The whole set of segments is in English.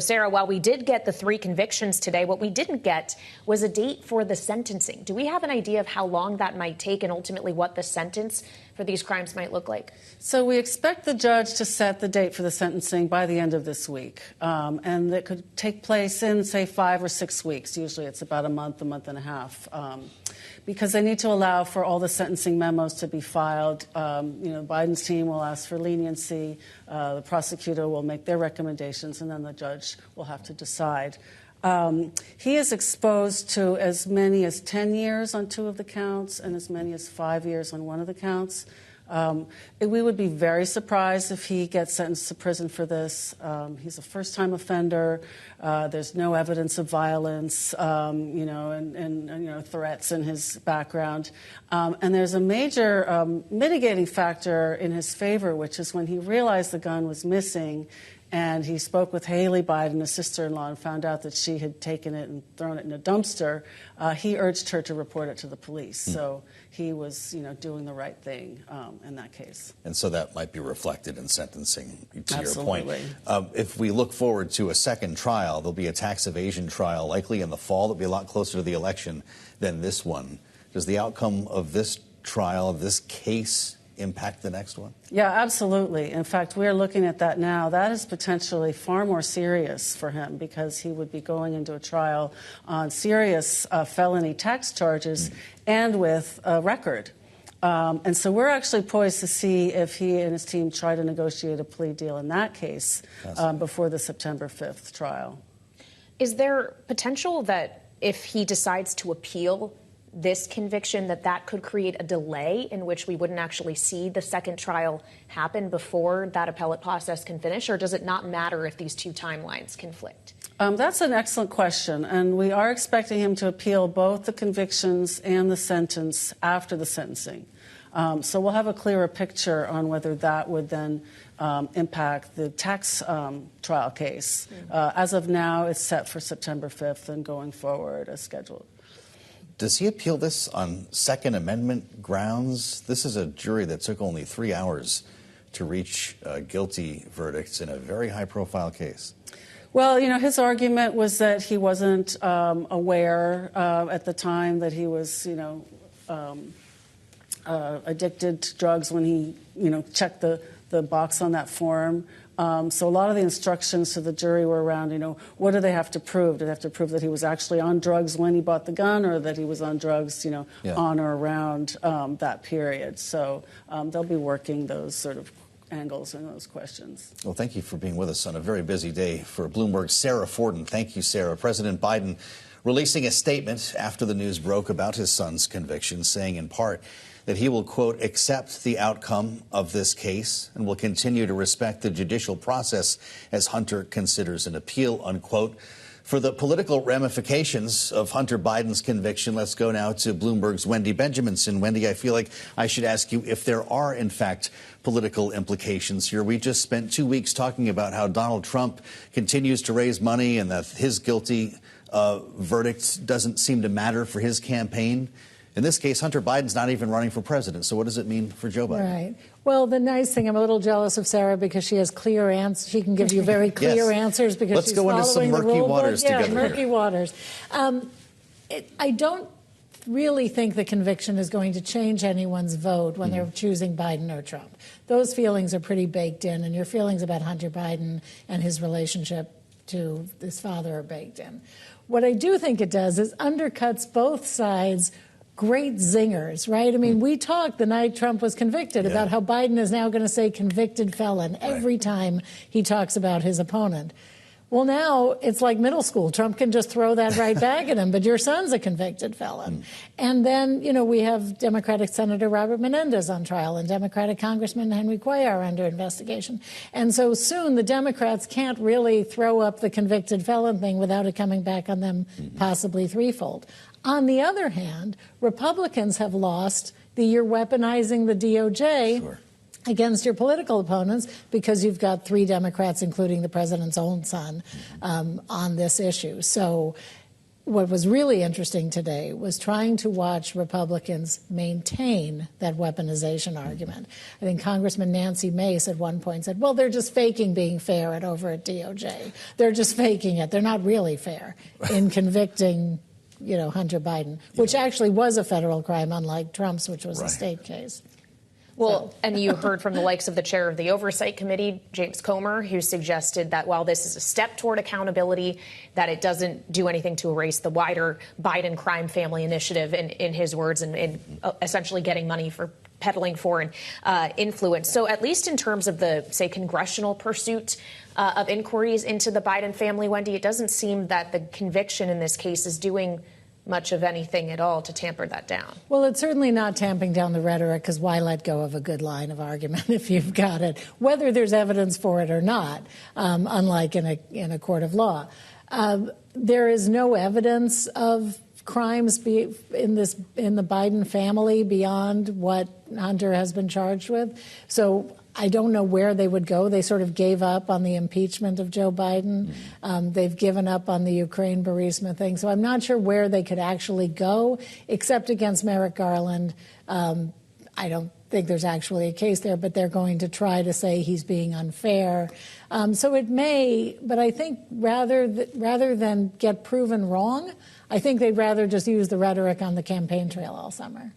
Sarah, while we did get the 3 convictions today, what we didn't get was a date for the sentencing. Do we have an idea of how long that might take and ultimately what the sentence for these crimes might look like? So we expect the judge to set the date for the sentencing by the end of this week. And it could take place in, say, 5 or 6 weeks. Usually it's about a month and a half. Because they need to allow for all the sentencing memos to be filed. Biden's team will ask for leniency. The prosecutor will make their recommendations, and then the judge will have to decide. He is exposed to as many as 10 years on 2 of the counts and as many as 5 years on 1 of the counts. We would be very surprised if he gets sentenced to prison for this. He's a first-time offender. There's no evidence of violence, and threats in his background. And there's a major mitigating factor in his favor, which is when he realized the gun was missing, and he spoke with Kailey Biden, his sister-in-law, and found out that she had taken it and thrown it in a dumpster. He urged her to report it to the police. So he was, doing the right thing in that case. And so that might be reflected in sentencing, to Absolutely. Your point. If we look forward to a second trial, there'll be a tax evasion trial, likely in the fall. That'll be a lot closer to the election than this one. Does the outcome of this trial, of this case, impact the next one? Yeah, absolutely. In fact, we're looking at that now. That is potentially far more serious for him because he would be going into a trial on serious felony tax charges and with a record. And so we're actually poised to see if he and his team try to negotiate a plea deal in that case before the September 5th trial. Is there potential that if he decides to appeal this conviction, that could create a delay in which we wouldn't actually see the second trial happen before that appellate process can finish? Or does it not matter if these 2 timelines conflict? That's an excellent question. And we are expecting him to appeal both the convictions and the sentence after the sentencing. So we'll have a clearer picture on whether that would then impact the tax trial case. As of now, it's set for September 5th and going forward as scheduled. Does he appeal this on Second Amendment grounds? This is a jury that took only 3 hours to reach guilty verdicts in a very high-profile case. Well, his argument was that he wasn't aware at the time that he was, addicted to drugs when he, checked the box on that form. So a lot of the instructions to the jury were around, what do they have to prove? Do they have to prove that he was actually on drugs when he bought the gun or that he was on drugs, on or around that period? So they'll be working those sort of angles and those questions. Well, thank you for being with us on a very busy day for Bloomberg. Sara Forden. Thank you, Sarah. President Biden releasing a statement after the news broke about his son's conviction, saying in part that he will, quote, accept the outcome of this case and will continue to respect the judicial process as Hunter considers an appeal, unquote. For the political ramifications of Hunter Biden's conviction, let's go now to Bloomberg's Wendy Benjaminson. Wendy, I feel like I should ask you if there are, in fact, political implications here. We just spent 2 weeks talking about how Donald Trump continues to raise money and that his guilty verdict doesn't seem to matter for his campaign. In this case, Hunter Biden's not even running for president. So what does it mean for Joe Biden? Right. Well, the nice thing, I'm a little jealous of Sarah because she has clear answers. She can give you very clear answers because Let's she's go into some following murky the rule waters book. together. Yeah, murky waters. I don't really think the conviction is going to change anyone's vote when they're choosing Biden or Trump. Those feelings are pretty baked in, and your feelings about Hunter Biden and his relationship to his father are baked in. What I do think it does is undercuts both sides' great zingers, right? I mean, we talked the night Trump was convicted about how Biden is now going to say convicted felon every time he talks about his opponent. Well, now it's like middle school. Trump can just throw that right back at him, but your son's a convicted felon. And then, we have Democratic Senator Robert Menendez on trial and Democratic Congressman Henry Cuellar under investigation. And so soon the Democrats can't really throw up the convicted felon thing without it coming back on them possibly threefold. On the other hand, Republicans have lost the you're weaponizing the DOJ against your political opponents because you've got 3 Democrats, including the president's own son, on this issue. So what was really interesting today was trying to watch Republicans maintain that weaponization argument. I think Congressman Nancy Mace at one point said, well, they're just faking being fair over at DOJ. They're just faking it. They're not really fair in convicting, Hunter Biden, which actually was a federal crime, unlike Trump's, which was a state case. Well, and you heard from the likes of the chair of the Oversight Committee, James Comer, who suggested that while this is a step toward accountability, that it doesn't do anything to erase the wider Biden crime family initiative, in his words, and essentially getting money for peddling foreign influence. So at least in terms of the, say, congressional pursuit of inquiries into the Biden family, Wendy, it doesn't seem that the conviction in this case is doing much of anything at all to tamper that down. Well, it's certainly not tamping down the rhetoric, because why let go of a good line of argument if you've got it, whether there's evidence for it or not, unlike in a court of law. There is no evidence of crimes in the Biden family beyond what Hunter has been charged with. So I don't know where they would go. They sort of gave up on the impeachment of Joe Biden. They've given up on the Ukraine Burisma thing. So I'm not sure where they could actually go, except against Merrick Garland. I don't think there's actually a case there, but they're going to try to say he's being unfair. So it may, but I think rather than get proven wrong, I think they'd rather just use the rhetoric on the campaign trail all summer.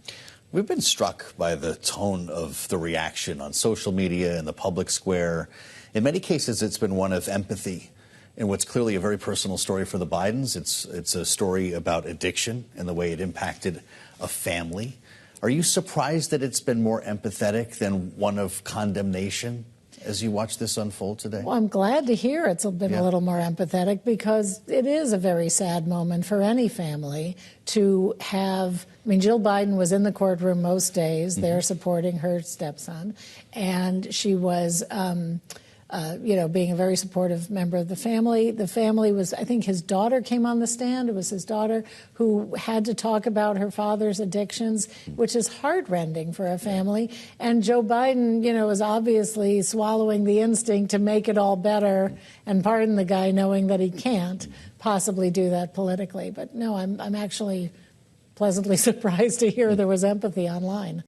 We've been struck by the tone of the reaction on social media and the public square. In many cases, it's been one of empathy in what's clearly a very personal story for the Bidens. It's a story about addiction and the way it impacted a family. Are you surprised that it's been more empathetic than one of condemnation as you watch this unfold today? Well, I'm glad to hear it's been a little more empathetic, because it is a very sad moment for any family to have. I mean, Jill Biden was in the courtroom most days. They're supporting her stepson, and she was, being a very supportive member of the family. The family was, I think his daughter came on the stand. It was his daughter who had to talk about her father's addictions, which is heartrending for a family. And Joe Biden, is obviously swallowing the instinct to make it all better, and pardon the guy, knowing that he can't possibly do that politically. But no, I'm actually pleasantly surprised to hear there was empathy online.